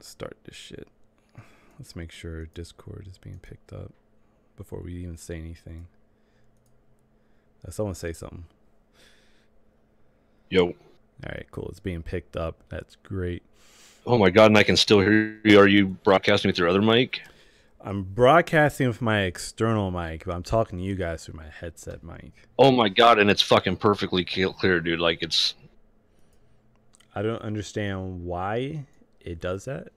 start this shit. Let's make sure Discord is being picked up before we even say anything. Someone say something. Yo. All right, cool. It's being picked up. That's great. Oh my god, and I can still hear you. Are you broadcasting with your other mic? I'm broadcasting with my external mic, but I'm talking to you guys through my headset mic. Oh my god, and it's fucking perfectly clear, dude. Like, it's... I don't understand why it does that.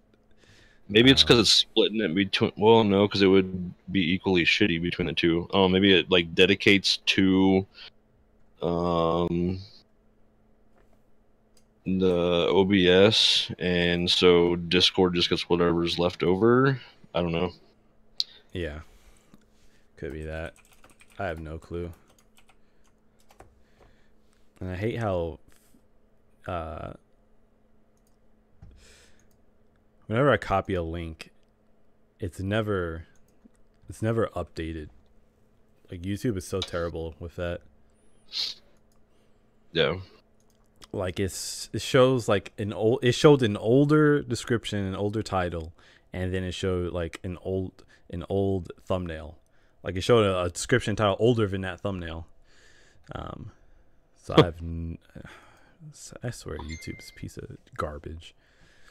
Maybe it's because it's splitting it between... Well, no, because it would be equally shitty between the two. Oh, maybe it, like, dedicates to... the OBS, and so Discord just gets whatever's left over. I don't know. Yeah. Could be that. I have no clue. And I hate how whenever I copy a link, it's never updated. Like, YouTube is so terrible with that. Yeah. Like, it shows like it showed an older description, an older title, and then it showed like an old thumbnail. Like, it showed a description title older than that thumbnail. So I swear YouTube's a piece of garbage.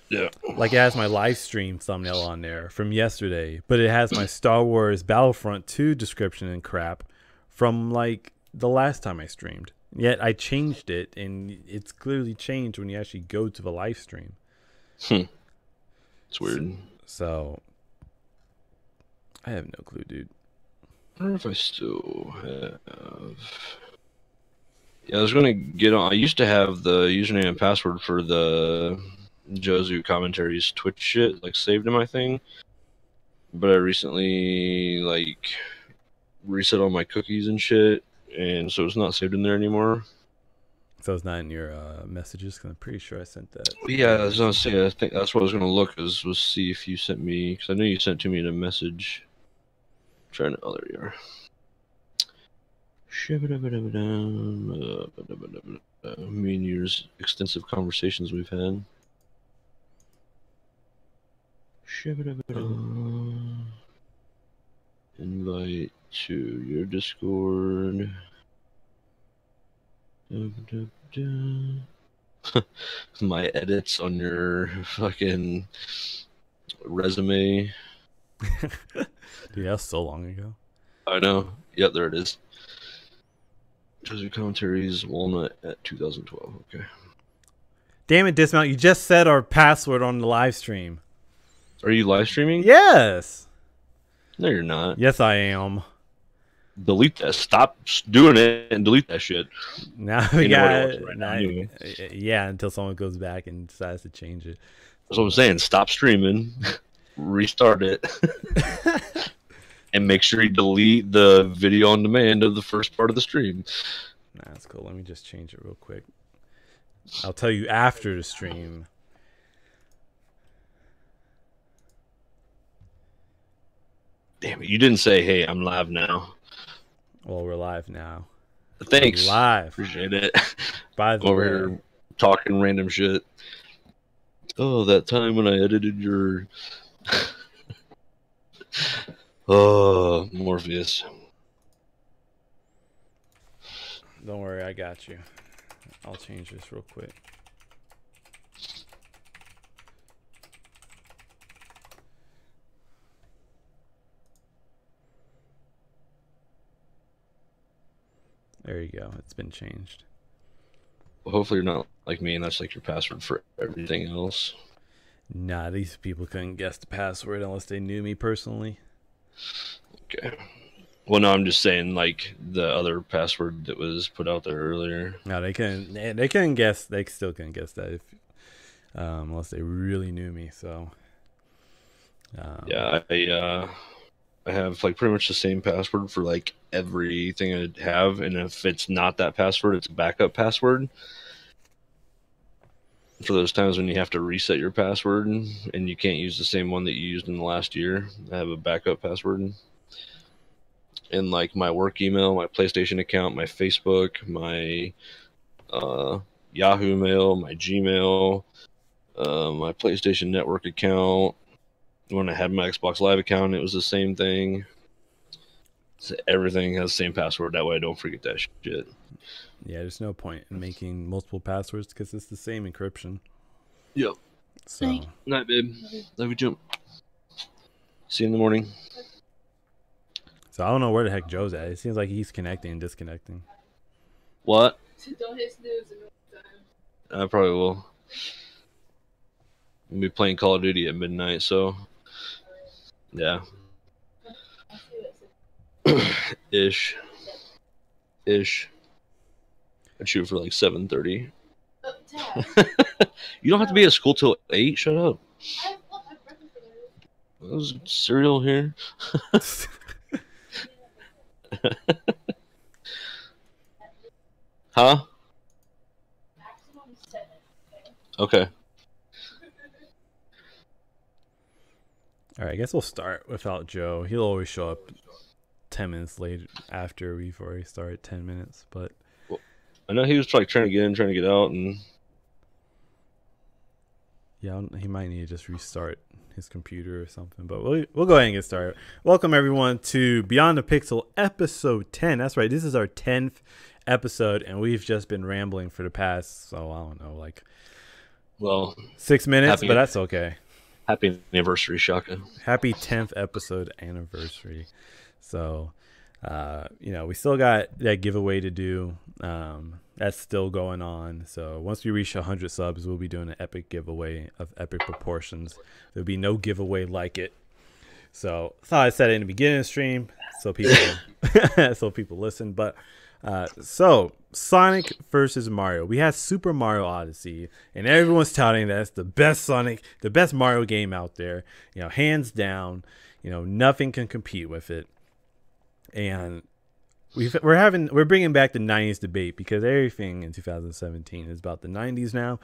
Yeah. Like, it has my live stream thumbnail on there from yesterday, but it has my Star Wars Battlefront 2 description and crap from like the last time I streamed. Yet I changed it, and it's clearly changed when you actually go to the live stream. It's weird. So I have no clue, dude. I wonder if I still have... Yeah, I was going to get on... I used to have the username and password for the Jozu Commentaries Twitch shit, like, saved in my thing. But I recently, like, reset all my cookies and shit, and so it's not saved in there anymore. So it's not in your messages? Cause I'm pretty sure I sent that. Yeah, I was going to say, I think that's what I was going to look, was see if you sent me... Because I know you sent to me in a message. Trying to... Oh, there you are. Me and yours, extensive conversations we've had. Invite to your Discord. My edits on your fucking resume. Dude, that's so long ago. I know. Yep, there it is. Jozu Commentaries, Walnut at 2012. Okay. Damn it, Dismount. You just said our password on the live stream. Are you live streaming? Yes. No, you're not. Yes, I am. Delete that. Stop doing it and delete that shit. Now we got yeah, until someone goes back and decides to change it. That's what I'm saying. Stop streaming, restart it, and make sure you delete the video on demand of the first part of the stream. Nah, that's cool. Let me just change it real quick. I'll tell you after the stream. Damn it! You didn't say, "Hey, I'm live now." Well, we're live now. Thanks. We're live. Appreciate it. By the Over way, here talking random shit. Oh, that time when I edited your... Oh, Morpheus. Don't worry, I got you. I'll change this real quick. There you go. It's been changed. Well, hopefully you're not like me and that's like your password for everything else. Nah, these people couldn't guess the password unless they knew me personally. Okay. Well, no, I'm just saying, like, the other password that was put out there earlier. No, they couldn't. They couldn't guess. They still couldn't guess that if, unless they really knew me. So. Yeah, I have like pretty much the same password for like everything I have, and if it's not that password, it's a backup password. For those times when you have to reset your password and you can't use the same one that you used in the last year, I have a backup password. And like my work email, my PlayStation account, my Facebook, my Yahoo mail, my Gmail, My PlayStation Network account. When I had my Xbox Live account, it was the same thing. So everything has the same password. That way I don't forget that shit. Yeah, there's no point in making multiple passwords because it's the same encryption. Yep. So, Night, babe. Love you too. See you in the morning. so I don't know where the heck Joe's at. It seems like he's connecting and disconnecting. What? Don't hit snooze I probably will. We'll be playing Call of Duty at midnight, so yeah. Ish. I'd shoot for like 7:30. You don't have to be at school till 8. Shut up. There's cereal here. Huh? Okay. All right, I guess we'll start without Joe. He'll always show up 10 minutes late after we've already started 10 minutes, but well, I know he was like trying to get in, trying to get out, and yeah, he might need to just restart his computer or something, but we'll go ahead and get started. Welcome everyone to Beyond the Pixel episode 10. That's right, this is our 10th episode, and we've just been rambling for the past, I don't know, like 6 minutes, but that's okay. Happy anniversary, Shaka. Happy 10th episode anniversary. So, we still got that giveaway to do. That's still going on. So once we reach 100 subs, we'll be doing an epic giveaway of epic proportions. There'll be no giveaway like it. So I thought I said it in the beginning of the stream so people listen. But so Sonic versus Mario. We had Super Mario Odyssey, and everyone's touting that it's the best Sonic, the best Mario game out there. Hands down. Nothing can compete with it. And we're bringing back the 90s debate because everything in 2017 is about the 90s now.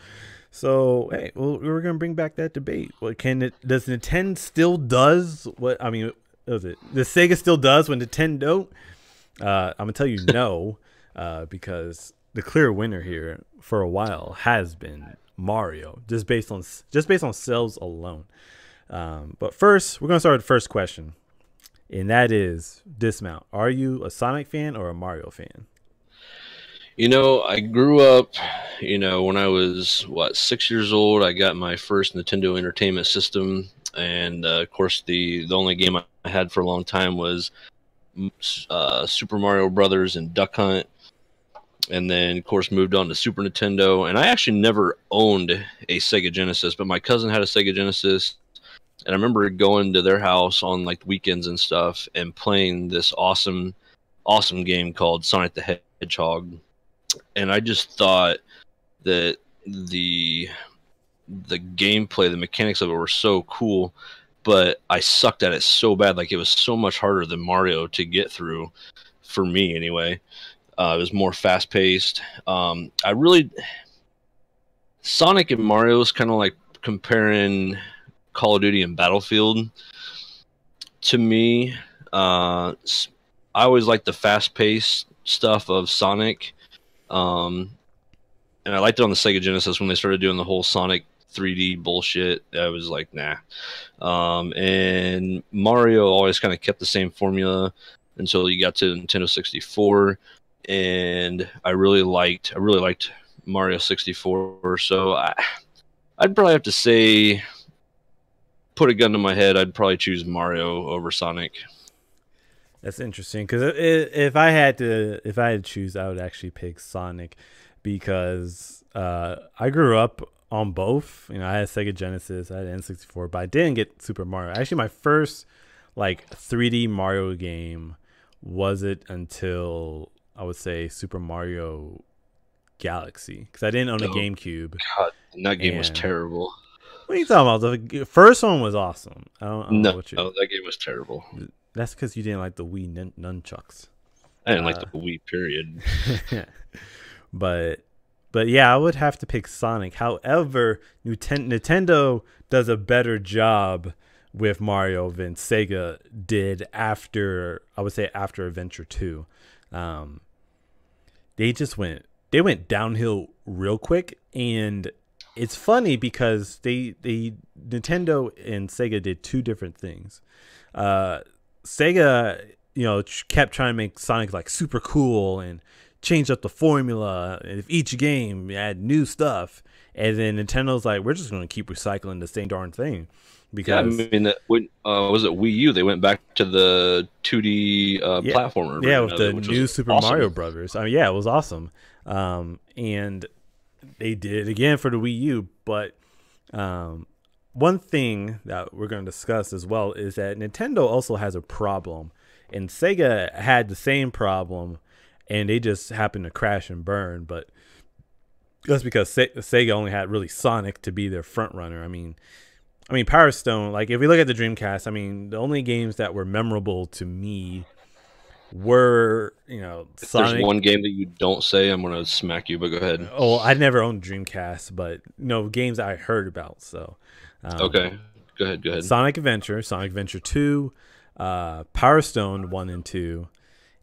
So hey, we're gonna bring back that debate. Does Nintendo still does what? I mean, what was it? The Sega still does when Nintendo don't? I'm gonna tell you no, because the clear winner here for a while has been Mario, just based on sales alone. But first, we're gonna start with the first question. And that is dismount. Are you a Sonic fan or a Mario fan? I grew up, when I was, 6 years old, I got my first Nintendo Entertainment System. And, of course, the only game I had for a long time was Super Mario Brothers and Duck Hunt. And then, of course, moved on to Super Nintendo. And I actually never owned a Sega Genesis, but my cousin had a Sega Genesis. And I remember going to their house on like weekends and stuff and playing this awesome game called Sonic the Hedgehog. And I just thought that the gameplay, the mechanics of it were so cool, but I sucked at it so bad. Like it was so much harder than Mario to get through for me anyway. It was more fast paced. Sonic and Mario is kind of like comparing Call of Duty and Battlefield. To me, I always liked the fast-paced stuff of Sonic, and I liked it on the Sega Genesis when they started doing the whole Sonic 3D bullshit. I was like, nah. And Mario always kind of kept the same formula until you got to Nintendo 64, and I really liked Mario 64. So I'd probably have to say, put a gun to my head, I'd probably choose Mario over Sonic. That's interesting because if I had to choose, I would actually pick Sonic because I grew up on both. I had Sega Genesis, I had N64, but I didn't get Super Mario. Actually, my first like 3D Mario game wasn't until I would say Super Mario Galaxy because I didn't own a GameCube. God, that game was terrible. What are you talking about? The first one was awesome. I don't know what no, that game was terrible. That's because you didn't like the Wii nunchucks. I didn't like the Wii, period. But yeah, I would have to pick Sonic. However, Nintendo does a better job with Mario than Sega did after Adventure 2. They went downhill real quick, and it's funny because Nintendo and Sega did two different things. Sega, kept trying to make Sonic like super cool and change up the formula. And if each game had new stuff, and then Nintendo's like, we're just going to keep recycling the same darn thing. Because was it Wii U? They went back to the 2D platformer. Yeah, with the new Super Mario Brothers. I mean, yeah, it was awesome. And they did it again for the Wii U. But one thing that we're going to discuss as well is that Nintendo also has a problem. And Sega had the same problem, and they just happened to crash and burn. But that's because Sega only had really Sonic to be their front runner. I mean, Power Stone, like if we look at the Dreamcast, I mean, the only games that were memorable to me were, if Sonic. There's one game that you don't say, I'm going to smack you, but go ahead. Oh, I never owned Dreamcast, but games I heard about. So, okay, go ahead. Sonic Adventure 2, Power Stone 1 and 2,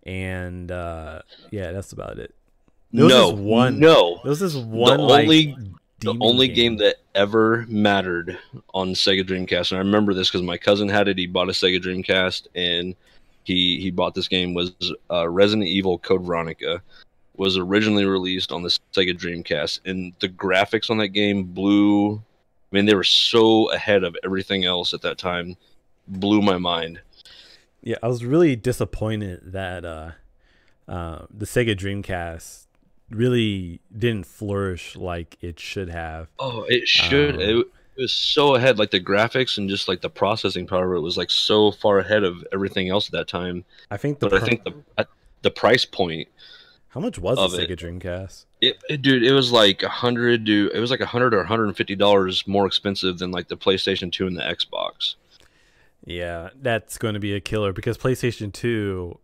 and yeah, that's about it. There was this one the only game that ever mattered on Sega Dreamcast, and I remember this because my cousin had it. He bought a Sega Dreamcast, and he bought this game, was Resident Evil Code Veronica. Was originally released on the Sega Dreamcast, and the graphics on that game blew. I mean, they were so ahead of everything else at that time. Blew my mind. Yeah, I was really disappointed that the Sega Dreamcast really didn't flourish like it should have. Oh, it should. It was so ahead, like the graphics and just like the processing power of it was like so far ahead of everything else at that time. I think the price point. How much was the Sega Dreamcast? Dude, it was like $100 or $150 more expensive than like the PlayStation 2 and the Xbox. Yeah, that's going to be a killer because PlayStation 2,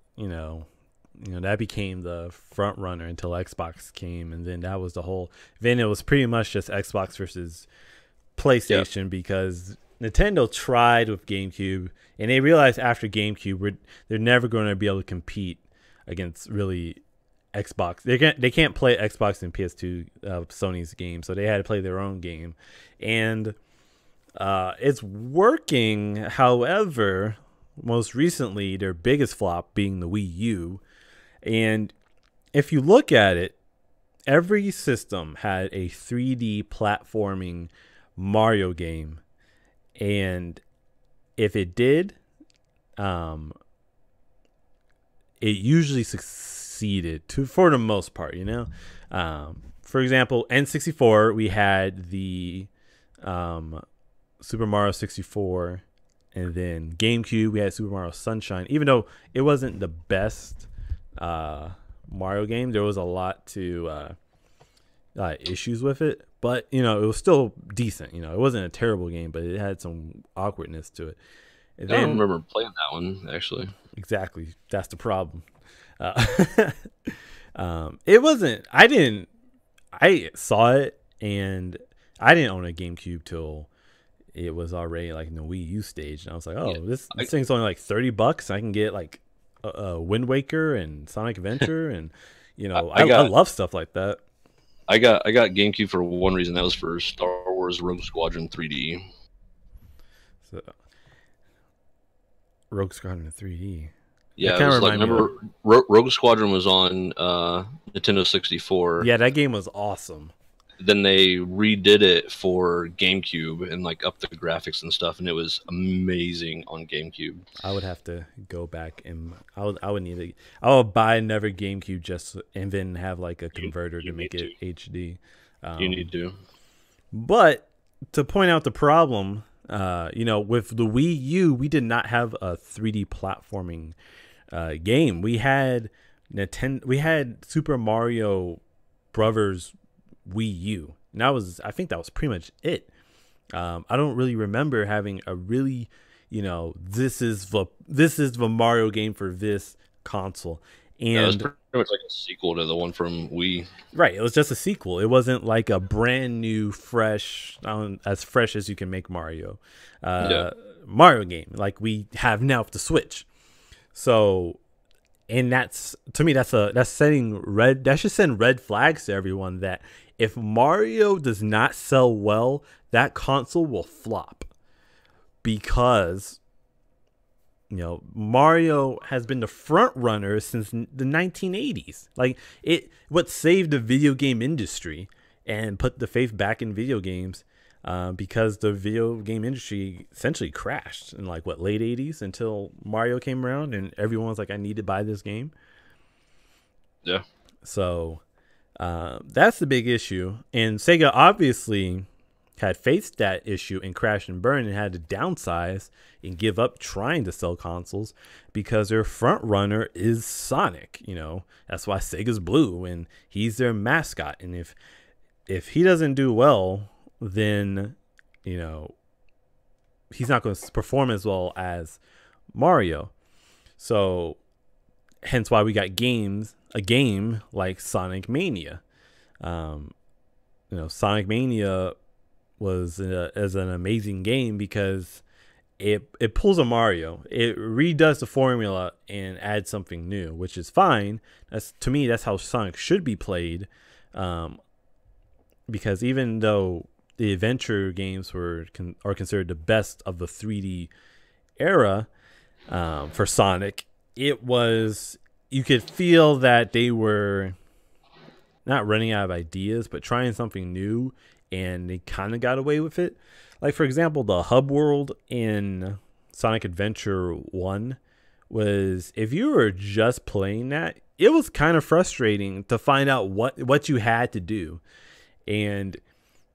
that became the front runner until Xbox came, and then that was the whole. Then it was pretty much just Xbox versus PlayStation because Nintendo tried with GameCube, and they realized after GameCube they're never going to be able to compete against really Xbox. They can't play Xbox and PS2 Sony's game, so they had to play their own game, and it's working. However, most recently their biggest flop being the Wii U. And if you look at it, every system had a 3D platforming Mario game. And if it did, it usually succeeded for the most part, For example, N64, we had the Super Mario 64, and then GameCube, we had Super Mario Sunshine. Even though it wasn't the best Mario game, there was a lot to issues with it, but it was still decent. It wasn't a terrible game, but it had some awkwardness to it. And I don't remember playing that one actually. Exactly, that's the problem. It wasn't. I saw it, and I didn't own a GameCube till it was already like in the Wii U stage, and I was like, oh, this thing's only like $30. I can get like Wind Waker and Sonic Adventure, and I love stuff like that. I got GameCube for one reason. That was for Star Wars Rogue Squadron 3D. So, Rogue Squadron 3D. Yeah, it was like, remember Rogue Squadron was on Nintendo 64. Yeah, that game was awesome. Then they redid it for GameCube and like upped the graphics and stuff, and it was amazing on GameCube. I would have to go back and I would buy another GameCube and then have like a converter to make it HD. You need to. But to point out the problem, with the Wii U, we did not have a 3D platforming game. We had Super Mario Brothers Wii U, and I think that was pretty much it. I don't really remember having a really, this is the Mario game for this console. And it was pretty much like a sequel to the one from Wii. Right, it was just a sequel. It wasn't like a brand new, fresh, as fresh as you can make Mario game like we have now with the Switch. So, and that's, to me, that should send red flags to everyone that if Mario does not sell well, that console will flop because Mario has been the front runner since the 1980s. Like what saved the video game industry and put the faith back in video games, because the video game industry essentially crashed in like late 80s until Mario came around and everyone was like, I need to buy this game. Yeah. So that's the big issue. And Sega obviously had faced that issue and crashed and burned and had to downsize and give up trying to sell consoles because their front runner is Sonic. That's why Sega's blue and he's their mascot. And if he doesn't do well, then he's not going to perform as well as Mario. So hence why we got a game like Sonic Mania. Sonic Mania was as an amazing game because it pulls a Mario. It redoes the formula and adds something new, which is fine. To me, that's how Sonic should be played. Because even though the adventure games are considered the best of the 3D era for Sonic, you could feel that they were not running out of ideas, but trying something new, and they kind of got away with it. Like, for example, the hub world in Sonic Adventure 1 was, if you were just playing that, it was kind of frustrating to find out what you had to do. And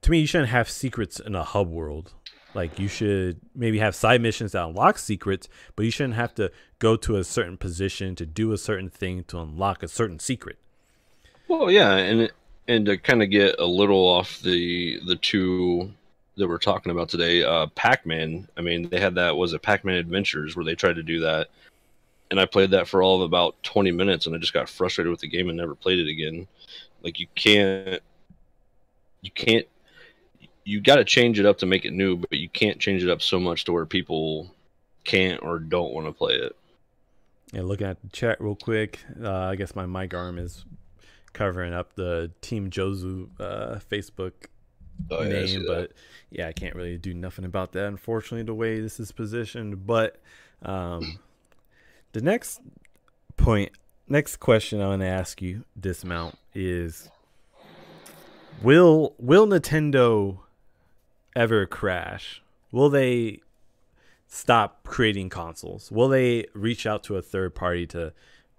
to me, you shouldn't have secrets in a hub world. Like, you should maybe have side missions that unlock secrets, but you shouldn't have to go to a certain position to do a certain thing to unlock a certain secret. Well, yeah, and to kind of get a little off the two that we're talking about today, Pac-Man. I mean, they had Pac-Man Adventures where they tried to do that, and I played that for all of about 20 minutes, and I just got frustrated with the game and never played it again. Like, you got to change it up to make it new, but you can't change it up so much to where people can't or don't want to play it. Yeah, looking at the chat real quick, I guess my mic arm is covering up the Team Jozu Facebook name, but yeah, I can't really do nothing about that, unfortunately, the way this is positioned. But the next question I want to ask you, Dismount, is will Nintendo ever crash? Will they stop creating consoles? Will they reach out to a third party to,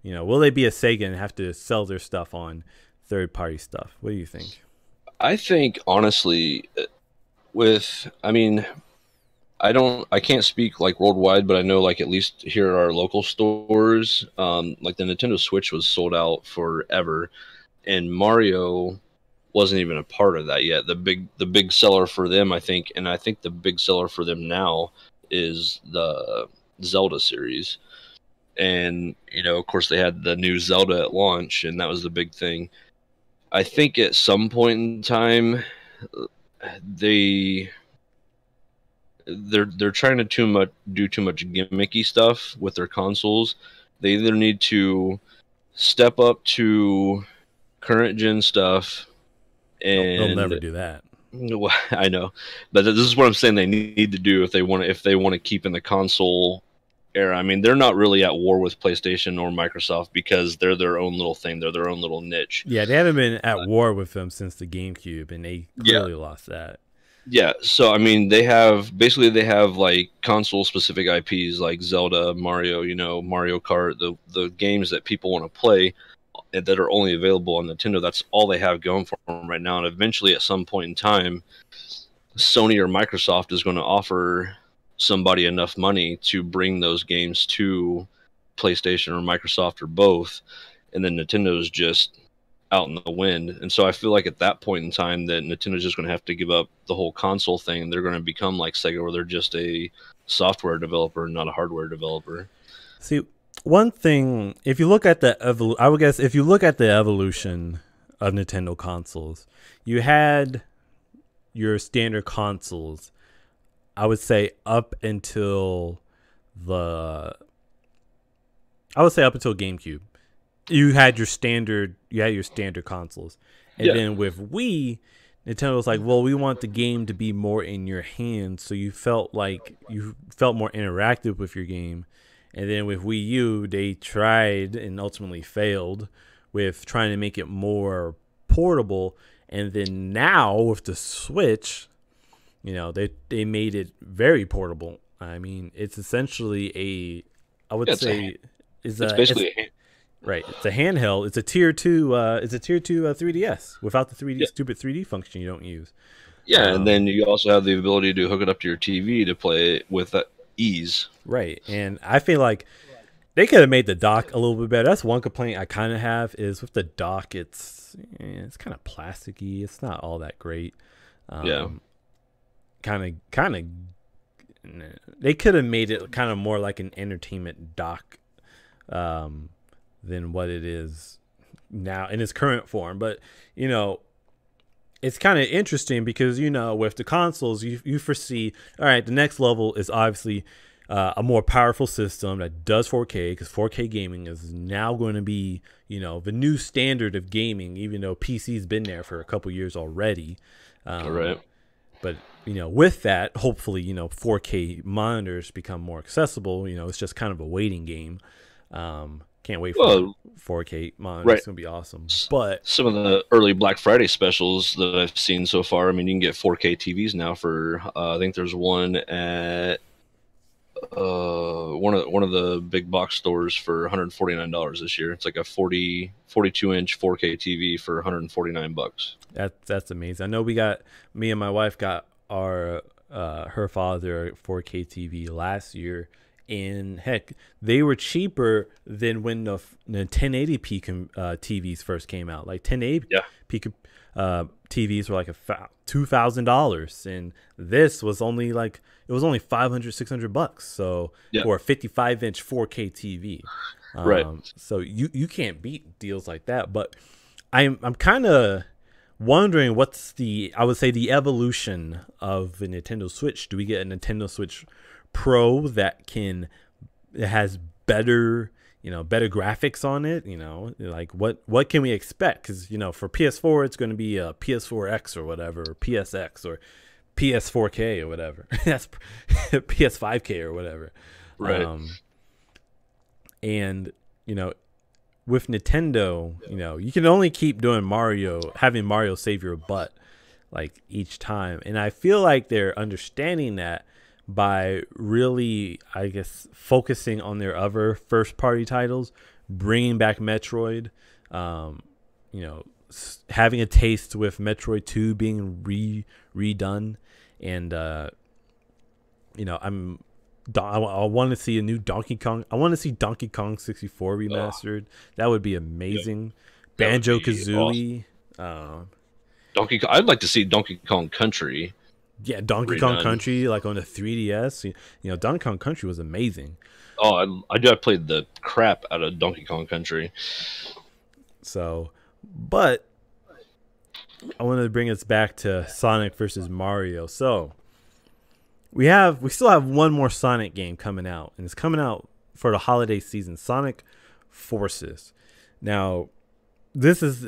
will they be a Sega and have to sell their stuff on third party stuff? What do you think? I think, honestly, I can't speak like worldwide, but I know like at least here at our local stores, like the Nintendo Switch was sold out forever, and Mario wasn't even a part of that yet. The big seller for them, I think the big seller for them now is the Zelda series. And, of course they had the new Zelda at launch, and that was the big thing. I think at some point in time, they're trying to do too much gimmicky stuff with their consoles. They either need to step up to current gen stuff, and they'll never do that. I know, but this is what I'm saying they need to do if they want to keep in the console era. I mean, they're not really at war with PlayStation or Microsoft because they're their own little thing. They're their own little niche. Yeah, they haven't been at war with them since the GameCube, and they clearly lost that. Yeah, so I mean, they have like console specific IPs like Zelda, Mario, Mario Kart, the games that people want to play that are only available on Nintendo. That's all they have going for them right now. And eventually, at some point in time, Sony or Microsoft is going to offer somebody enough money to bring those games to PlayStation or Microsoft or both, and then Nintendo's just out in the wind. And so I feel like at that point in time that Nintendo's just going to have to give up the whole console thing, and they're going to become like Sega, where they're just a software developer, not a hardware developer. See, one thing, if you look at the evolution of Nintendo consoles, you had your standard consoles, I would say up until GameCube. You had your standard consoles. And Yeah. then with Wii, Nintendo was like, well, we want the game to be more in your hands, so you felt more interactive with your game. And then with Wii U, they tried and ultimately failed with trying to make it more portable. And then now with the Switch, they made it very portable. I mean, it's essentially I would Yeah, say, it's basically a, right. It's a handheld. It's a tier two. It's a tier two 3DS without the 3D yeah. stupid 3D function you don't use. Yeah, and then you also have the ability to hook it up to your TV to play it with ease. Right, and I feel like they could have made the dock a little bit better. That's one complaint I kind of have is with the dock. It's kind of plasticky. It's not all that great. Yeah. Kind of. They could have made it kind of more like an entertainment dock, than what it is now in its current form. But it's kind of interesting because with the consoles, you foresee, all right, the next level is obviously a more powerful system that does 4K, because 4K gaming is now going to be the new standard of gaming, even though PC's been there for a couple years already. All right. But with that, hopefully 4K monitors become more accessible. It's just kind of a waiting game. Can't wait for 4K monitors. Right. It's gonna be awesome. But some of the early Black Friday specials that I've seen so far, I mean, you can get 4K TVs now for I think there's one at one of the big box stores for $149 this year. It's like a 42-inch 4K TV for $149. that's amazing. I know me and my wife got our her father 4K TV last year. And heck, they were cheaper than when the 1080p TVs first came out. Like 1080p TVs were like $2,000, and this was only like $500, $600. So for a 55-inch 4K TV, right? So you can't beat deals like that. But I'm kind of wondering what's the evolution of the Nintendo Switch. Do we get a Nintendo Switch Pro that has better graphics on it? Like what can we expect? Because for PS4 it's going to be a PS4X or whatever, or PSX or PS4K or whatever. That's PS5K or whatever, right? And with Nintendo, you can only keep doing having Mario save your butt like each time, and I feel like they're understanding that by really, I guess, focusing on their other first-party titles, bringing back Metroid, having a taste with Metroid 2 being redone, and I want to see a new Donkey Kong. I want to see Donkey Kong 64 remastered. That would be amazing. Yeah. Banjo-Kazooie. Awesome. I'd like to see Donkey Kong Country. Yeah, Donkey Kong Country, like on the 3DS. Donkey Kong Country was amazing. Oh, I played the crap out of Donkey Kong Country. So, but I wanted to bring us back to Sonic versus Mario. So, we still have one more Sonic game coming out, and it's coming out for the holiday season, Sonic Forces. Now, this is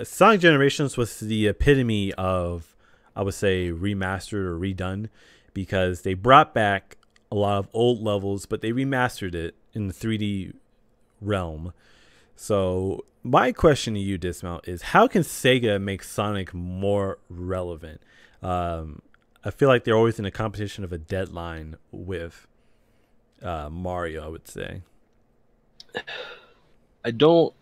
Sonic Generations was the epitome of, I would say, remastered or redone, because they brought back a lot of old levels, but they remastered it in the 3D realm. So my question to you, Dismount, is how can Sega make Sonic more relevant? I feel like they're always in a competition of a deadline with Mario, I would say. I don't...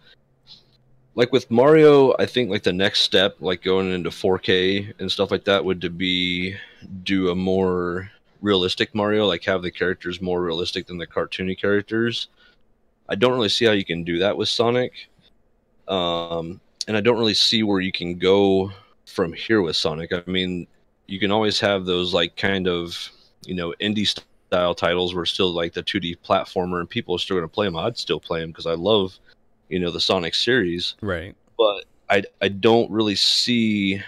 Like with Mario, I think like the next step, like going into 4K and stuff like that, would to be do a more realistic Mario, like have the characters more realistic than the cartoony characters. I don't really see how you can do that with Sonic, and I don't really see where you can go from here with Sonic. I mean, you can always have those like kind of indie style titles where still like the 2D platformer, and people are still going to play them. I'd still play them because I love the Sonic series. Right. But I don't really see...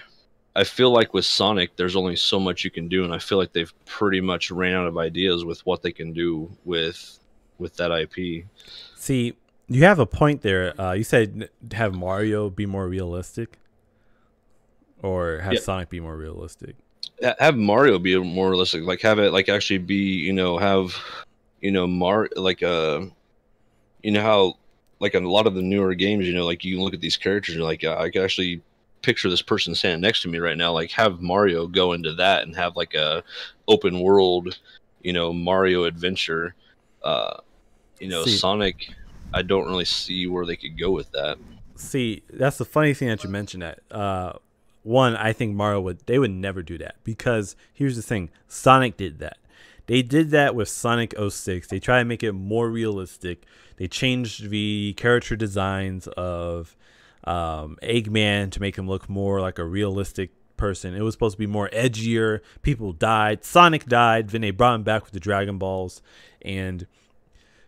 I feel like with Sonic, there's only so much you can do, and I feel like they've pretty much ran out of ideas with what they can do with that IP. See, you have a point there. You said have Mario be more realistic. or have Yeah, Sonic be more realistic? have Mario be more realistic. Like have it like actually be have like how like in a lot of the newer games, like you look at these characters, you're like, I could actually picture this person standing next to me right now. Like have Mario go into that and have like a open world, Mario adventure. Uh, See, Sonic, I don't really see where they could go with that. see, that's the funny thing that you mentioned that. One, I think they would never do that because here's the thing: Sonic did that. They did that with Sonic '06. They tried to make it more realistic. They changed the character designs of Eggman to make him look more like a realistic person. It was supposed to be more edgier. People died. Sonic died. Then they brought him back with the Dragon Balls, and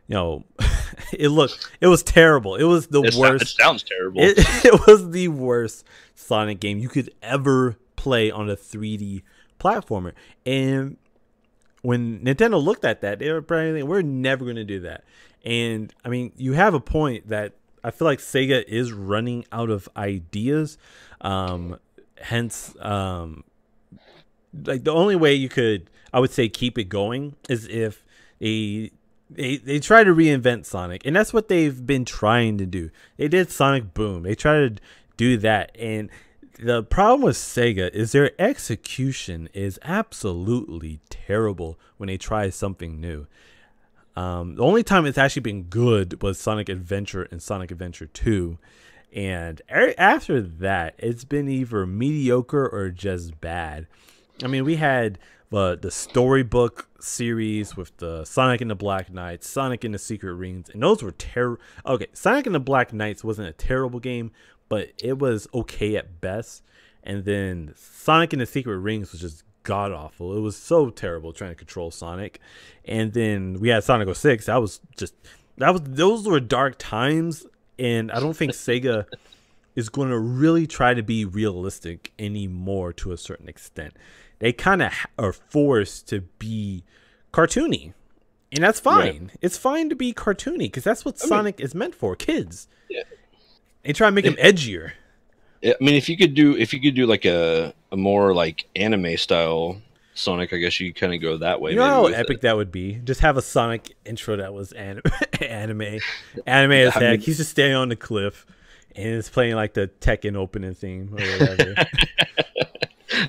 it was terrible. It was the worst. It sounds terrible. It was the worst Sonic game you could ever play on a 3D platformer. And when Nintendo looked at that, they were probably like, we're never going to do that. And I mean, you have a point that I feel like Sega is running out of ideas. Hence, like the only way you could, I would say, keep it going is if they try to reinvent Sonic, and that's what they've been trying to do. They did Sonic Boom. They tried to do that, and the problem with Sega is their execution is absolutely terrible when they try something new. The only time it's actually been good was Sonic Adventure and Sonic Adventure 2. And after that, it's been either mediocre or just bad. I mean, we had the storybook series with the Sonic and the Black Knights, Sonic and the Secret Rings, and those were terrible. Okay, Sonic and the Black Knights wasn't a terrible game, but it was okay at best. And then Sonic and the Secret Rings was just god awful. It was so terrible trying to control Sonic. And then we had Sonic 06. Those were dark times, and I don't think Sega is going to really try to be realistic anymore to a certain extent. They kind of are forced to be cartoony, and that's fine. Right. It's fine to be cartoony because that's what Sonic is meant for, kids. Yeah. They try to make them edgier. I mean, if you could do like a more like anime style Sonic, I guess you kind of go that way. You know how epic that would be? Just have a Sonic intro that was anime as heck. He's just standing on the cliff, and it's playing like the Tekken opening theme or whatever.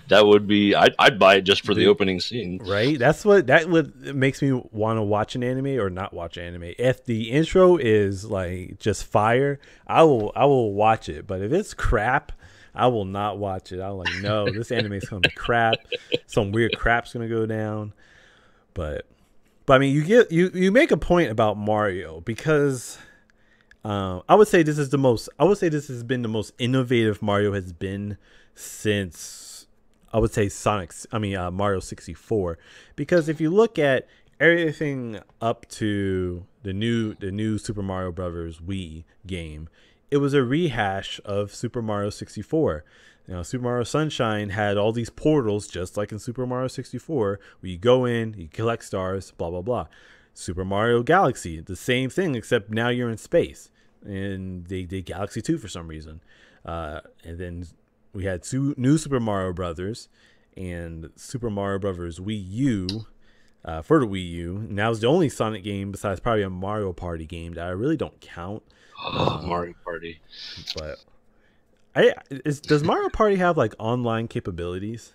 That would be. I'd buy it just for the opening scene. Right. That makes me want to watch an anime or not watch anime. If the intro is like just fire, I will watch it. But if it's crap, I will not watch it. I'm like, no, this anime is gonna be crap. Some weird crap's gonna go down. But I mean, you make a point about Mario because I would say this has been the most innovative Mario has been since. I would say Mario 64, because if you look at everything up to the new Super Mario Brothers Wii game, it was a rehash of Super Mario 64. Super Mario Sunshine had all these portals just like in Super Mario 64, where you go in, you collect stars, blah blah blah. Super Mario Galaxy, the same thing, except now you're in space, and they did Galaxy 2 for some reason, and then we had two new Super Mario Brothers and Super Mario Brothers Wii U for the Wii U. And that was the only Sonic game besides probably a Mario Party game that I really don't count. Mario Party. But does Mario Party have like online capabilities?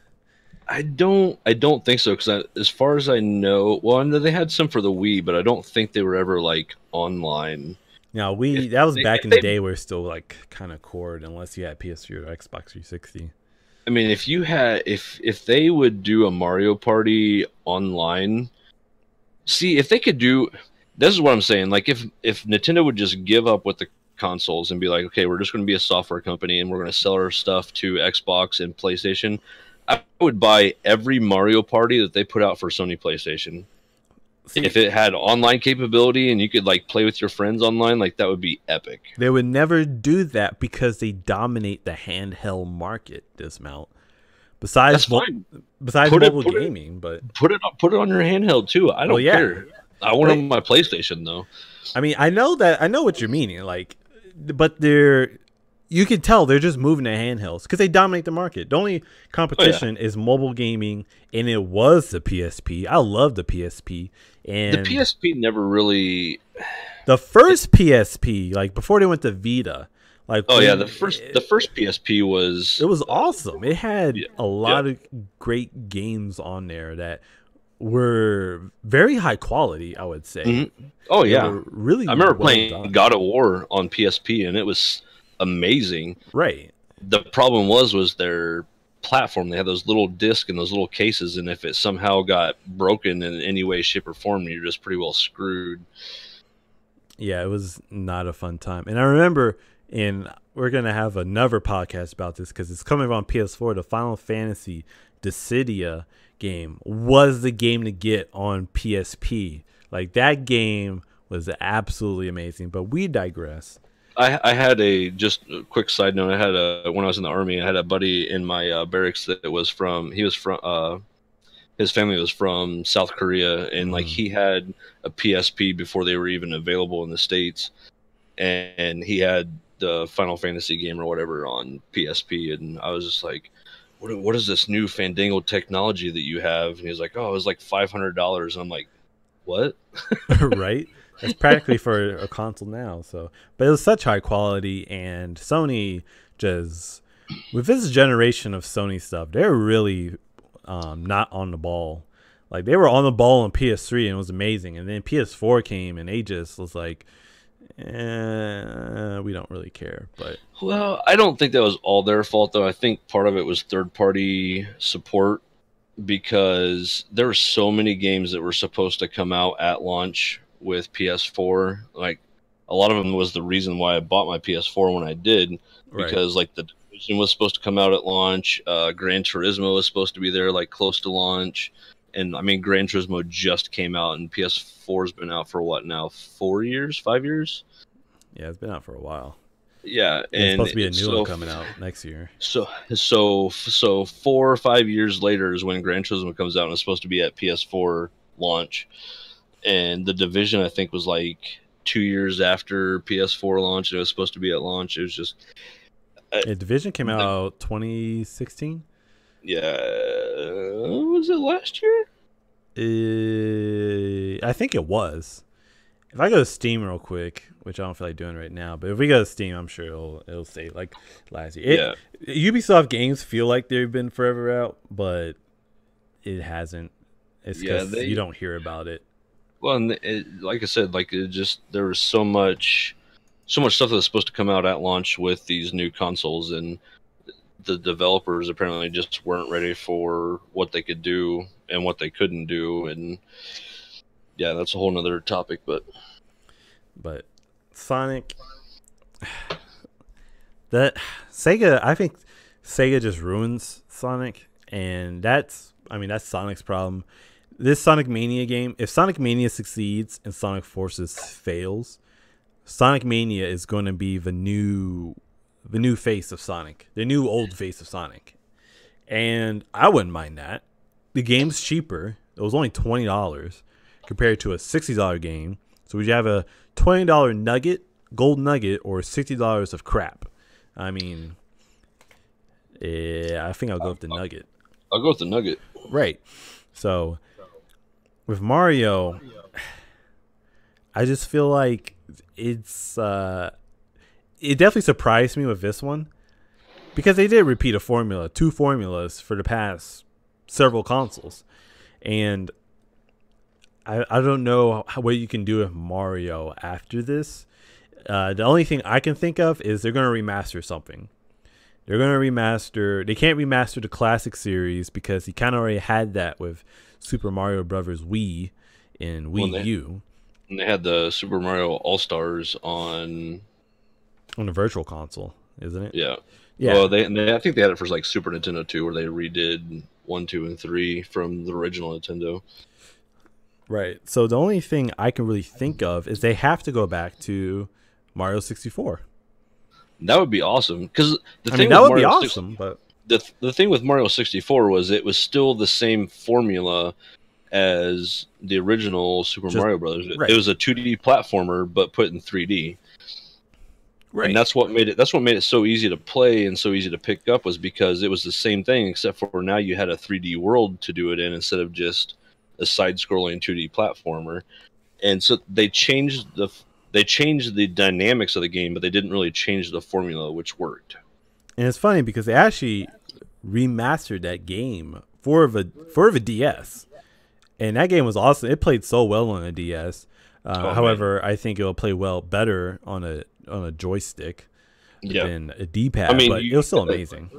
I don't think so, because as far as I know, well, they had some for the Wii, but I don't think they were ever like online. Now that was back in the day where it's still like kind of cord, unless you had PS3 or Xbox 360. I mean, if they would do a Mario Party online, see if they could do. This is what I'm saying. Like if Nintendo would just give up with the consoles and be like, okay, we're just going to be a software company and we're going to sell our stuff to Xbox and PlayStation, I would buy every Mario Party that they put out for Sony PlayStation. See, if it had online capability and you could like play with your friends online, like that would be epic. They would never do that because they dominate the handheld market. Dismount. Besides mobile gaming, but put it on your handheld too. I don't care. I want it on my PlayStation though. I mean, I know what you're meaning. Like, but you you can tell they're just moving to handhelds because they dominate the market. The only competition is mobile gaming, and it was the PSP. I love the PSP. And the PSP never really. The first PSP, like before they went to Vita, like the first PSP was it was awesome. It had a lot of great games on there that were very high quality, I would say. Mm-hmm. Oh yeah, really. I remember playing God of War on PSP, and it was amazing. Right. The problem was their platform. They had those little discs and those little cases, and if it somehow got broken in any way, shape, or form, you're just pretty well screwed. Yeah, it was not a fun time. And I remember, and we're going to have another podcast about this because it's coming on PS4, the Final Fantasy Dissidia game was the game to get on PSP. Like, that game was absolutely amazing, but we digress. I had just a quick side note. When I was in the Army, I had a buddy in my barracks that his family was from South Korea, and like he had a PSP before they were even available in the States, and he had the Final Fantasy game or whatever on PSP, and I was just like, what is this new fandangled technology that you have? And he was like, oh, it was like $500. I'm like, what? Right? It's practically for a console now. So, but it was such high quality, and Sony just, with this generation of Sony stuff, they're really not on the ball. Like, they were on the ball on PS3 and it was amazing, and then PS4 came and they just was like, we don't really care. But well, I don't think that was all their fault though. I think part of it was third-party support, because there were so many games that were supposed to come out at launch with PS4. Like, a lot of them was the reason why I bought my PS4 when I did, because like the Division was supposed to come out at launch, Gran Turismo was supposed to be there like close to launch, and I mean Gran Turismo just came out, and PS4's been out for what now, 4 years, 5 years? Yeah, it's been out for a while. Yeah, and it's supposed to be a new one coming out next year. So 4 or 5 years later is when Gran Turismo comes out, and it's supposed to be at PS4 launch. And the Division, I think, was like 2 years after PS4 launch, and it was supposed to be at launch. It was just Division came out 2016. Yeah, was it last year? I think it was. If I go to Steam real quick, which I don't feel like doing right now, but if we go to Steam, I'm sure it'll say like last year. Ubisoft games feel like they've been forever out, but it hasn't. It's because you don't hear about it. Well, and like I said, like there was so much stuff that was supposed to come out at launch with these new consoles, and the developers apparently just weren't ready for what they could do and what they couldn't do, and yeah, that's a whole nother topic. But Sonic, that Sega, I think Sega just ruins Sonic, and that's Sonic's problem. This Sonic Mania game, if Sonic Mania succeeds and Sonic Forces fails, Sonic Mania is going to be the new face of Sonic, the new old face of Sonic. And I wouldn't mind that. The game's cheaper. It was only $20 compared to a $60 game. So would you have a $20 nugget, gold nugget, or $60 of crap? I mean, I think I'll go with the nugget. I'll go with the nugget. Right. So with Mario, I just feel like it's it definitely surprised me with this one, because they did repeat two formulas for the past several consoles, and I don't know what you can do with Mario after this. The only thing I can think of is they're going to remaster something. They're going to remaster. They can't remaster the classic series because he kind of already had that with Super Mario Brothers Wii and Wii U. And they had the Super Mario All-Stars on the Virtual Console, isn't it? Yeah. Yeah. Well, I think they had it for like Super Nintendo 2, where they redid 1, 2, and 3 from the original Nintendo. Right. So the only thing I can really think of is they have to go back to Mario 64. That would be awesome, because but the thing with Mario 64 was it was still the same formula as the original Super Mario Brothers. Right. It was a 2D platformer, but put in 3D. And Right. that's what made it so easy to play and so easy to pick up, was because it was the same thing, except for now you had a 3D world to do it in instead of just a side-scrolling 2D platformer. And so they changed the dynamics of the game, but they didn't really change the formula, which worked. And it's funny because they actually remastered that game for the DS, and that game was awesome. It played so well on a DS. Oh man, However, I think it'll play well better on a joystick yeah. than a I D-pad, mean, but it was still amazing.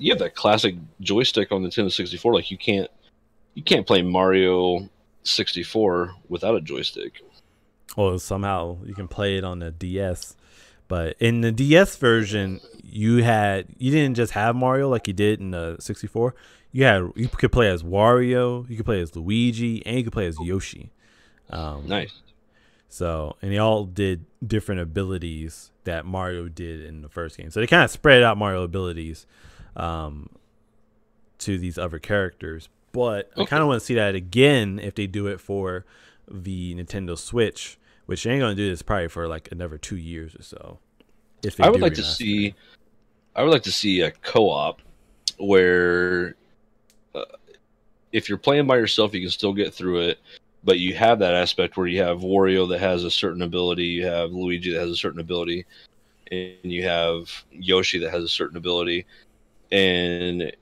you have that classic joystick on the Nintendo 64. Like you can't play Mario 64 without a joystick. Well, somehow you can play it on the DS, but in the DS version, you didn't just have Mario like you did in the 64. You could play as Wario, you could play as Luigi, and you could play as Yoshi. Nice. So, and they all did different abilities that Mario did in the first game. So they kind of spread out Mario abilities to these other characters. But I kind of want to see that again if they do it for the Nintendo Switch, which they ain't gonna do this probably for like another 2 years or so. If they I would do like to remaster see. I would like to see a co-op where, uh, if you're playing by yourself, you can still get through it, but you have that aspect where you have Wario that has a certain ability, you have Luigi that has a certain ability, and you have Yoshi that has a certain ability, and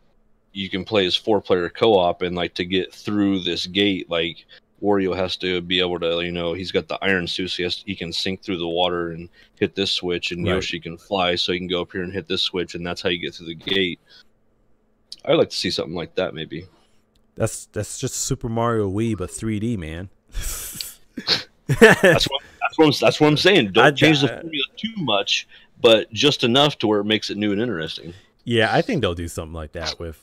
you can play as 4-player co-op. And like, to get through this gate, like, Wario has to be able to, he's got the iron suit, so he can sink through the water and hit this switch, and Right. Yoshi can fly, so he can go up here and hit this switch, and that's how you get through the gate. I'd like to see something like that, maybe. That's just Super Mario Wii but 3D, man. That's what I'm saying. Don't change the I- formula too much, but just enough to where it makes it new and interesting. Yeah, I think they'll do something like that with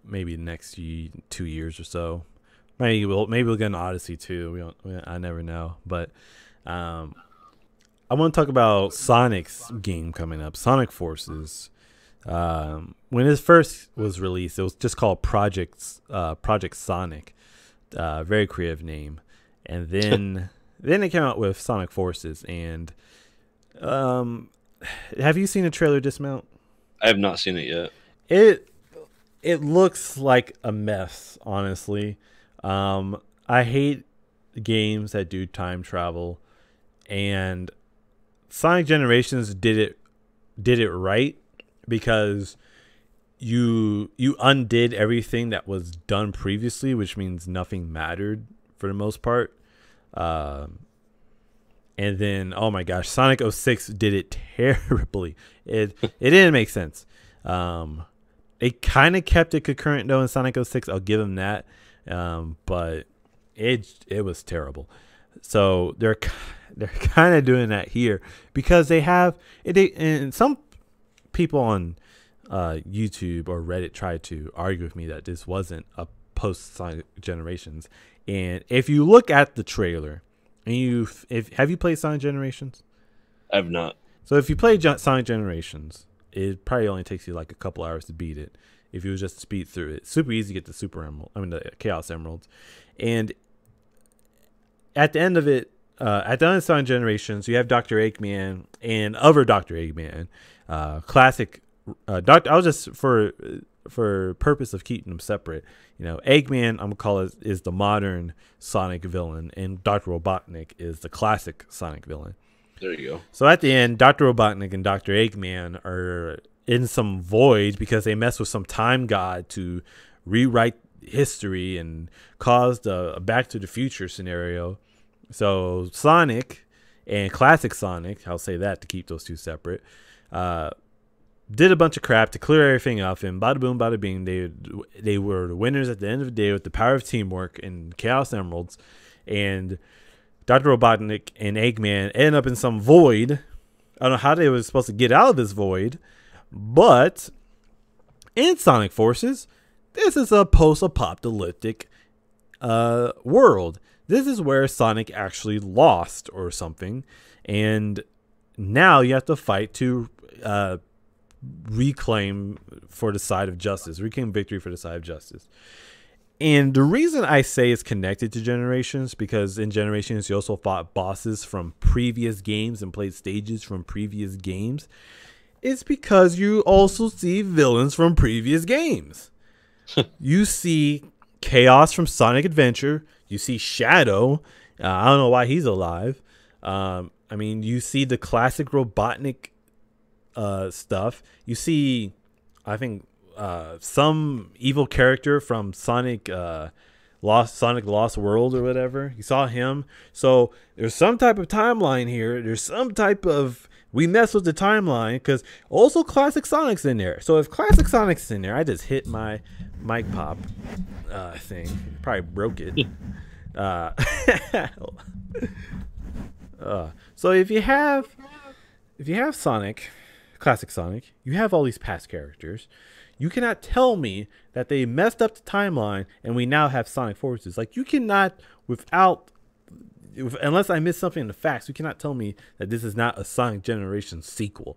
maybe the next 2 years or so. Maybe we'll get an Odyssey too. I never know. But I want to talk about Sonic's game coming up, Sonic Forces. When it first was released, it was just called Project Sonic. Very creative name. And then they came out with Sonic Forces. And have you seen the trailer Dismount? I have not seen it yet. It looks like a mess, honestly. I hate games that do time travel, and Sonic Generations did it right, because you undid everything that was done previously, which means nothing mattered for the most part. And then, oh my gosh, Sonic 06 did it terribly. It didn't make sense. They kind of kept it concurrent though in Sonic 06. I'll give them that. But it was terrible. So they're kind of doing that here because and some people on YouTube or Reddit tried to argue with me that this wasn't a post Sonic Generations. And if you look at the trailer, and have you played Sonic Generations? I have not. So if you play Sonic Generations, it probably only takes you like a couple hours to beat it. If you was just to speed through it, super easy to get the the Chaos Emeralds, and at the end of it, at the end of Sonic Generations, you have Dr. Eggman and other Dr. Eggman, classic. I'll just for purpose of keeping them separate. Eggman, I'm gonna call it, is the modern Sonic villain, and Dr. Robotnik is the classic Sonic villain. There you go. So at the end, Dr. Robotnik and Dr. Eggman are in some void because they mess with some time god to rewrite history and caused a Back to the Future scenario. So Sonic and classic Sonic, I'll say that to keep those two separate, did a bunch of crap to clear everything up, and bada boom, bada bing, they were the winners at the end of the day with the power of teamwork and Chaos Emeralds. And Dr. Robotnik and Eggman end up in some void. I don't know how they were supposed to get out of this void, but in Sonic Forces, this is a post-apocalyptic world. This is where Sonic actually lost or something, and now you have to fight to reclaim victory for the side of justice. And the reason I say it's connected to Generations, because in Generations you also fought bosses from previous games and played stages from previous games, is because you also see villains from previous games. You see Chaos from Sonic Adventure. You see Shadow. I don't know why he's alive. I mean, you see the classic Robotnik stuff. You see, I think, some evil character from Sonic Lost World or whatever. You saw him. So there's some type of timeline here. There's some type of, we mess with the timeline, because also Classic Sonic's in there. So if Classic Sonic's in there, I just hit my mic pop thing. Probably broke it. So if you have Sonic, Classic Sonic, you have all these past characters. You cannot tell me that they messed up the timeline and we now have Sonic Forces. Like, you cannot, unless I missed something in the facts, you cannot tell me that this is not a Sonic Generations sequel.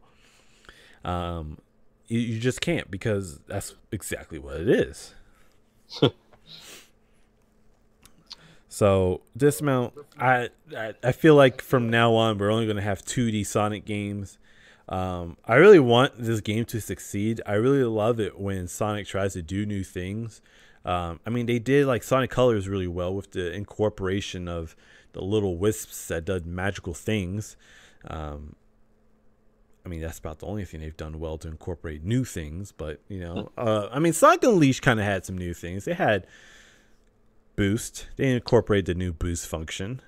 You just can't, because that's exactly what it is. So this amount, I feel like from now on we're only going to have 2D Sonic games. I really want this game to succeed. I really love it when Sonic tries to do new things. I mean, they did like Sonic Colors really well with the incorporation of the little wisps that did magical things. I mean, that's about the only thing they've done well to incorporate new things. But, you know, I mean, Sonic Unleashed kind of had some new things. They had Boost. They incorporated the new Boost function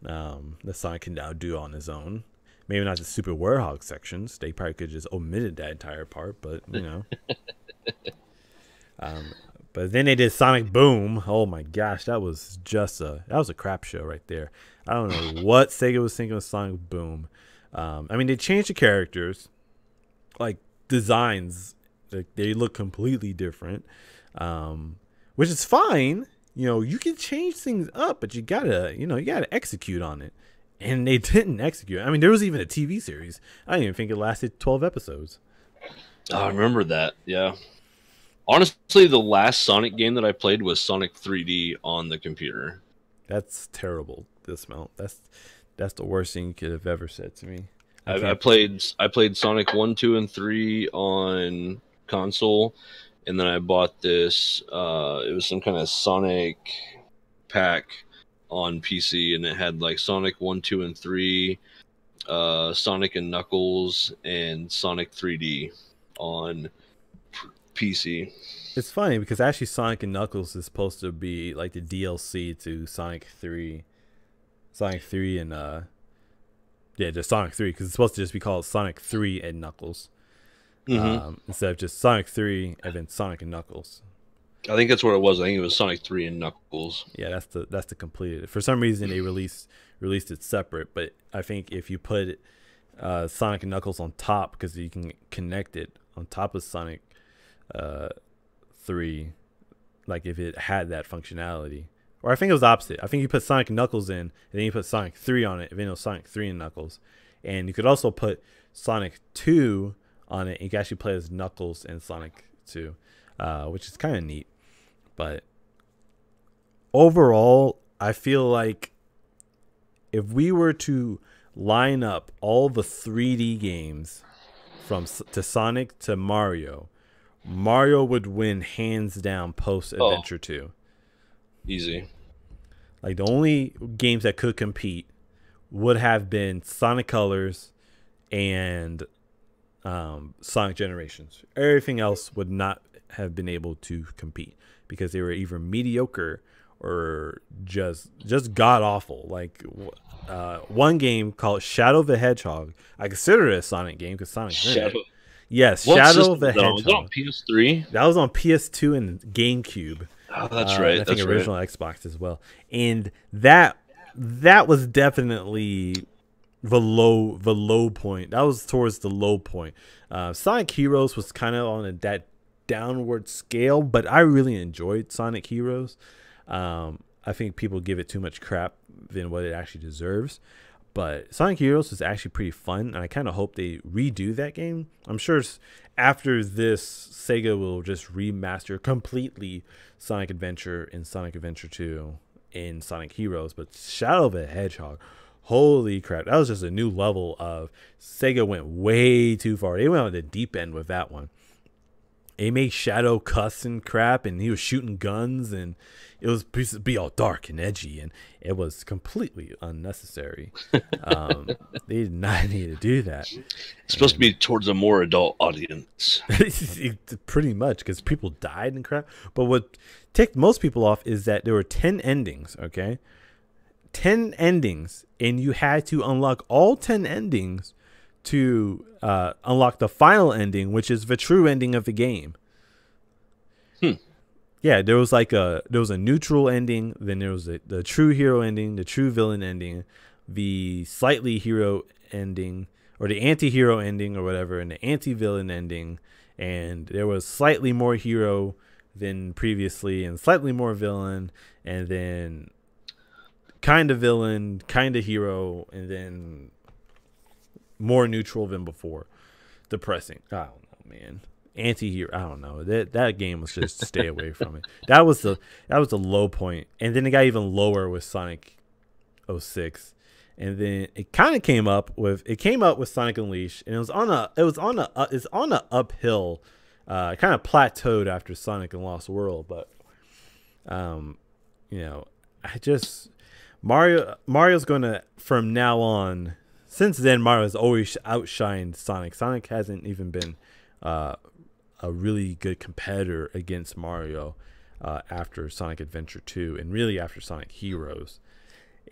that Sonic can now do on his own. Maybe not the Super Warhog sections. They probably could have just omitted that entire part, but, you know. But then they did Sonic Boom. Oh my gosh, that was a crap show right there. I don't know what Sega was thinking with Sonic Boom. I mean, they changed the characters, like designs. They look completely different, which is fine. You know, you can change things up, but you gotta execute on it. And they didn't execute. I mean, there was even a TV series. I didn't even think it lasted 12 episodes. Oh, I remember that. Yeah. Honestly, the last Sonic game that I played was Sonic 3D on the computer. That's terrible. Dismount. That's the worst thing you could have ever said to me. I played Sonic 1, 2, and 3 on console, and then I bought this. It was some kind of Sonic pack on PC, and it had like Sonic 1, 2, and 3, Sonic and Knuckles, and Sonic 3D on PC. It's funny because actually Sonic and Knuckles is supposed to be like the DLC to Sonic 3. Sonic 3 and just Sonic 3, because it's supposed to just be called Sonic 3 and Knuckles. Instead of just Sonic 3 and then Sonic and Knuckles. I think that's what it was. I think it was Sonic 3 and Knuckles. Yeah, that's the completed. For some reason they released it separate, but I think if you put Sonic and Knuckles on top, because you can connect it on top of Sonic 3, like if it had that functionality. Or I think it was opposite. I think you put Sonic and Knuckles in, and then you put Sonic 3 on it, and then it was Sonic 3 and Knuckles. And you could also put Sonic 2 on it, and you can actually play as Knuckles and Sonic 2, which is kind of neat. But overall, I feel like if we were to line up all the 3D games to Sonic to Mario would win hands down post Adventure 2. Easy. Like, the only games that could compete would have been Sonic Colors and Sonic Generations. Everything else would not have been able to compete because they were either mediocre or just god awful. Like one game called Shadow the Hedgehog, I consider it a Sonic game because Sonic's in it. Yes, what Shadow the Hedgehog. Was it on PS3? That was on PS2 and GameCube. Oh, that's right. I think original Xbox as well. And that was definitely the low point. That was towards the low point. Sonic Heroes was kind of on that downward scale, but I really enjoyed Sonic Heroes. I think people give it too much crap than what it actually deserves. But Sonic Heroes is actually pretty fun, and I kind of hope they redo that game. I'm sure after this, Sega will just remaster completely Sonic Adventure and Sonic Adventure 2 in Sonic Heroes. But Shadow of the Hedgehog, holy crap, that was just a new level of Sega went way too far. They went on the deep end with that one. They made Shadow cuss and crap, and he was shooting guns, and it was supposed to be all dark and edgy, and it was completely unnecessary. They did not need to do that. It's supposed to be towards a more adult audience. Pretty much, because people died and crap. But what ticked most people off is that there were 10 endings, okay? 10 endings, and you had to unlock all 10 endings to unlock the final ending, which is the true ending of the game. Yeah, there was a neutral ending, then there was the true hero ending, the true villain ending, the slightly hero ending, or the anti-hero ending or whatever, and the anti-villain ending, and there was slightly more hero than previously and slightly more villain, and then kind of villain, kind of hero, and then more neutral than before. Depressing. I don't know, man. Anti-hero. I don't know. That game was just stay away from it. That was the low point. And then it got even lower with Sonic 06. And then it kind of came up with Sonic Unleashed, and it's on a uphill. Kind of plateaued after Sonic and Lost World, but Mario's gonna, from now on. Since then, Mario has always outshined Sonic. Sonic hasn't even been a really good competitor against Mario after Sonic Adventure 2 and really after Sonic Heroes.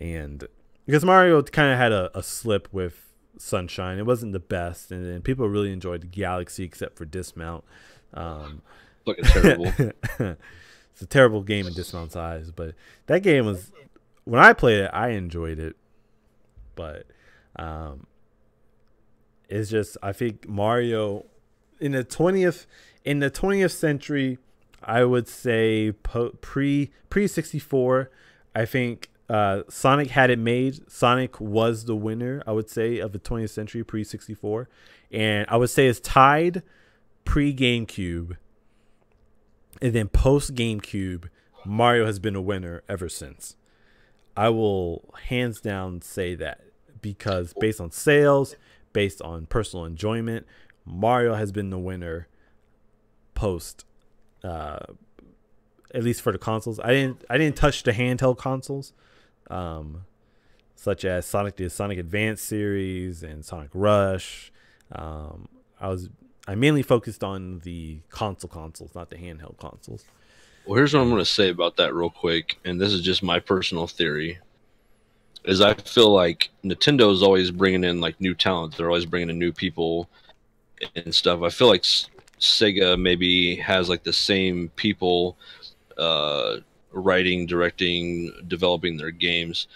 And because Mario kind of had a slip with Sunshine. It wasn't the best, and then people really enjoyed the Galaxy except for Dismount. Looking terrible. It's a terrible game in Dismount's eyes, but that game was, when I played it, I enjoyed it. But it's just, I think Mario in the 20th century, I would say pre 64, I think Sonic had it made. Sonic was the winner, I would say, of the 20th century pre 64, and I would say it's tied pre GameCube, and then post GameCube, Mario has been a winner ever since. I will hands down say that, because based on sales, based on personal enjoyment, Mario has been the winner post, at least for the consoles. I didn't touch the handheld consoles, such as the Sonic Advance series and Sonic Rush. I mainly focused on the consoles, not the handheld consoles. Well, here's what I'm going to say about that real quick, and this is just my personal theory. Is I feel like Nintendo is always bringing in like new talent. They're always bringing in new people and stuff. I feel like Sega maybe has like the same people writing, directing, developing their games.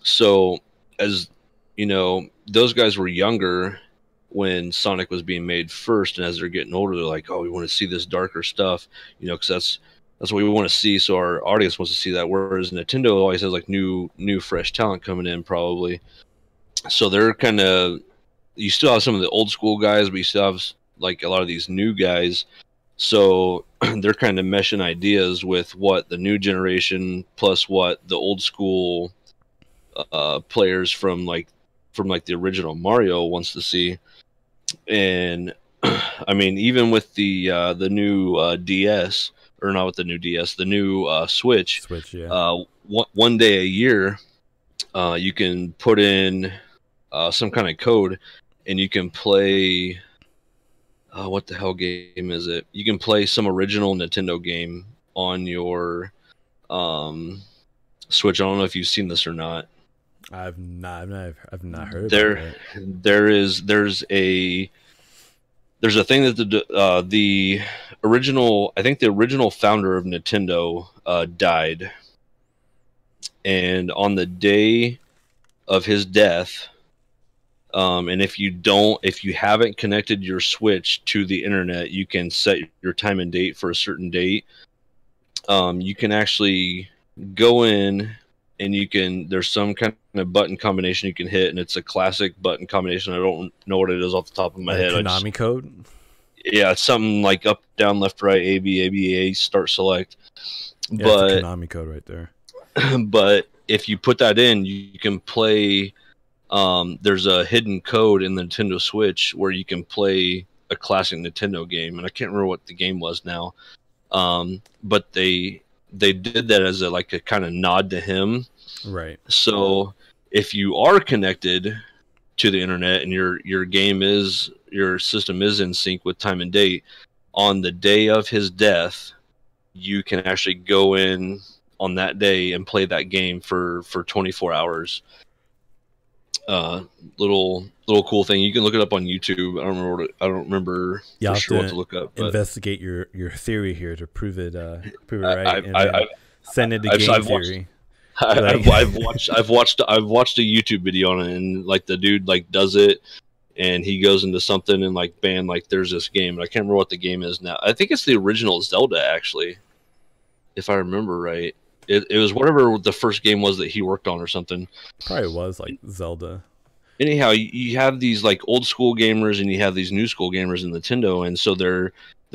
So, as you know, those guys were younger when Sonic was being made first, and as they're getting older, they're like, oh, we want to see this darker stuff, because that's what we want to see. So our audience wants to see that. Whereas Nintendo always has like new fresh talent coming in, probably. So they're kind of, you still have some of the old school guys, but you still have like a lot of these new guys. So they're kind of meshing ideas with what the new generation plus what the old school players from the original Mario wants to see. And I mean, even with the new DS. Or not with the new DS, the new Switch. Yeah. One day a year, you can put in some kind of code, and you can play. What the hell game is it? You can play some original Nintendo game on your Switch. I don't know if you've seen this or not. I've not heard about that. There's a thing that the original, I think the original founder of Nintendo died, and on the day of his death, and if you haven't connected your Switch to the internet, you can set your time and date for a certain date. You can actually go in and there's some kind of button combination you can hit, and it's a classic button combination. I don't know what it is off the top of my head. Konami code. Yeah, it's something like up, down, left, right, A, B, A, B, A, start, select. Yeah, but it's a Konami code right there. But if you put that in, you can play. There's a hidden code in the Nintendo Switch where you can play a classic Nintendo game, and I can't remember what the game was now. But they did that as a kind of nod to him. Right. So if you are connected to the internet and your system is in sync with time and date, on the day of his death, you can actually go in on that day and play that game for 24 hours. Little cool thing. You can look it up on YouTube. I don't remember for sure what to look up. But investigate your theory here to prove it right. Send it to game theory. I've watched a YouTube video on it, and the dude does it, and he goes into something and there's this game, and I can't remember what the game is now. I think it's the original Zelda, actually, if I remember right. It was whatever the first game was that he worked on or something. Probably was Zelda. Anyhow, you have these old school gamers and you have these new school gamers in Nintendo, and so they're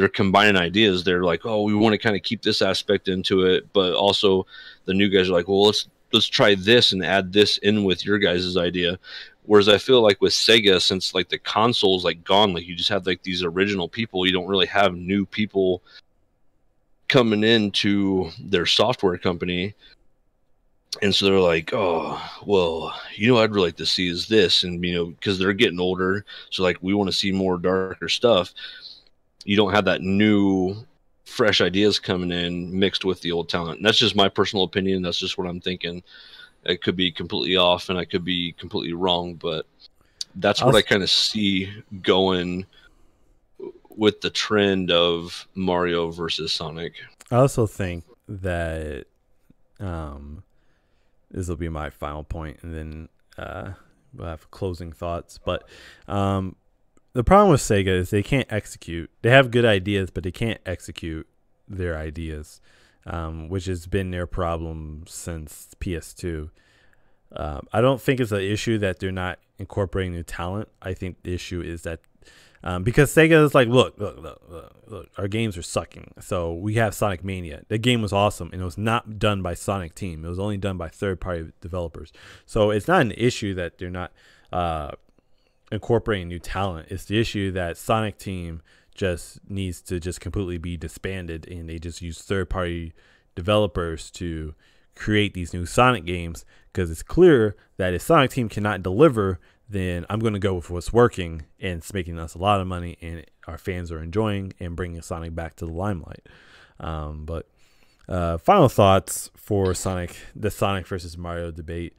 combining ideas. They're like, oh, we want to kind of keep this aspect into it, but also the new guys are like, well, let's try this and add this in with your guys' idea. Whereas I feel like with Sega, since the console's gone, you just have these original people. You don't really have new people coming into their software company, and so they're like, oh, well, I'd really like to see is this, and because they're getting older, so we want to see more darker stuff. You don't have that new fresh ideas coming in mixed with the old talent, and that's just my personal opinion. That's just what I'm thinking. It could be completely off and I could be completely wrong, but that's what I kind of see going with the trend of Mario versus Sonic. I also think that this will be my final point, and then we'll have closing thoughts. But the problem with Sega is they can't execute. They have good ideas, but they can't execute their ideas, which has been their problem since PS2. I don't think it's an issue that they're not incorporating new talent. I think the issue is that because Sega is like, look, our games are sucking. So we have Sonic Mania. The game was awesome, and it was not done by Sonic Team. It was only done by third-party developers. So it's not an issue that they're not incorporating new talent. It's the issue that Sonic Team just needs to just completely be disbanded, and they just use third-party developers to create these new Sonic games, because it's clear that if Sonic Team cannot deliver, then I'm going to go with what's working, and it's making us a lot of money, and our fans are enjoying and bringing Sonic back to the limelight. But final thoughts for the Sonic versus Mario debate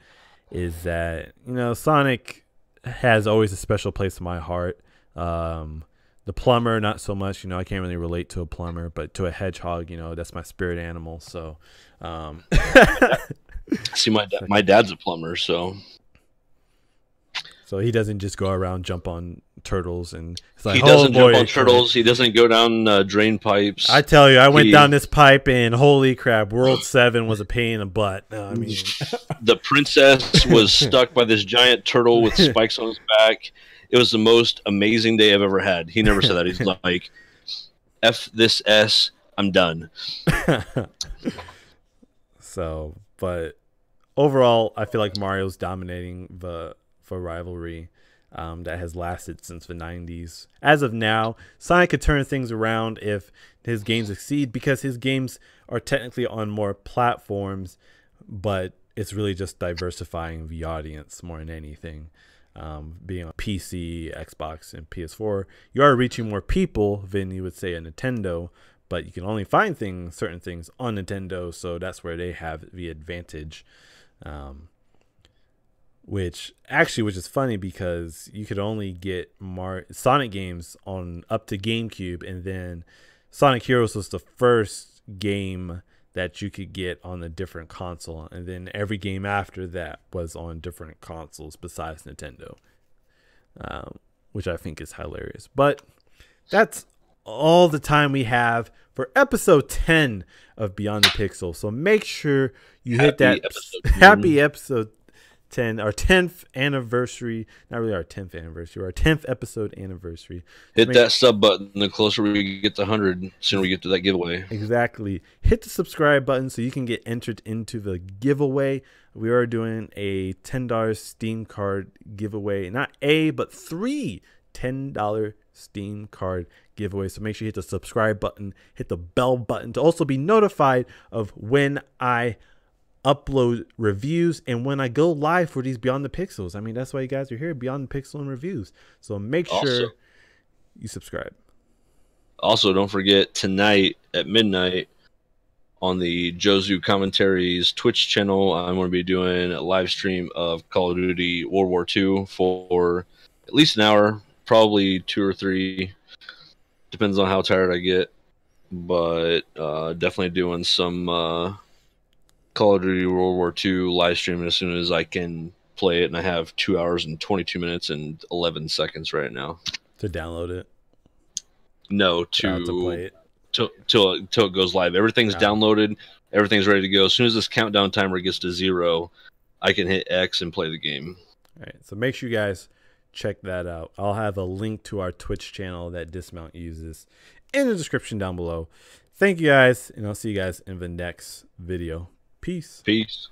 is that, Sonic has always a special place in my heart. The plumber, not so much. I can't really relate to a plumber, but to a hedgehog, that's my spirit animal. So, see, my dad's a plumber, so he doesn't just go around jump on turtles, and it's like, he doesn't jump on turtles. He doesn't go down drain pipes. I tell you, I went down this pipe, and holy crap, World 7 was a pain in the butt. The princess was stuck by this giant turtle with spikes on his back. It was the most amazing day I've ever had. He never said that. He's like, F this S, I'm done. So, but overall, I feel like Mario's dominating for rivalry that has lasted since the 90s. As of now, Sonic could turn things around if his games succeed, because his games are technically on more platforms, but it's really just diversifying the audience more than anything. Being on PC, Xbox, and PS4, you are reaching more people than you would say a Nintendo, but you can only find certain things on Nintendo, so that's where they have the advantage. Which is funny, because you could only get Sonic games on up to GameCube, and then Sonic Heroes was the first game that you could get on a different console, and then every game after that was on different consoles besides Nintendo, which I think is hilarious. But that's all the time we have for episode 10 of Beyond the Pixel. So make sure you hit Happy that episode happy episode 10, our 10th anniversary. Not really our 10th anniversary, our 10th episode anniversary. Hit that sub button. The closer we get to 100, the sooner we get to that giveaway. Exactly. Hit the subscribe button so you can get entered into the giveaway. We are doing a $10 Steam card giveaway. Not a, but three $10 Steam card giveaways. So make sure you hit the subscribe button, hit the bell button to also be notified of when I upload reviews and when I go live for these Beyond the Pixels. I mean, that's why you guys are here, Beyond the Pixel and reviews. So make sure you subscribe. Also, don't forget tonight at midnight on the Jozu Commentaries Twitch channel, I'm going to be doing a live stream of Call of Duty World War II for at least an hour, probably 2 or 3. Depends on how tired I get. But definitely doing some Call of Duty World War II live streaming as soon as I can play it. And I have 2 hours and 22 minutes and 11 seconds right now. To download it? No, to play it. Till it goes live. Everything's downloaded. Everything's ready to go. As soon as this countdown timer gets to 0, I can hit X and play the game. All right. So make sure you guys check that out. I'll have a link to our Twitch channel that Dismount uses in the description down below. Thank you guys, and I'll see you guys in the next video. Peace. Peace.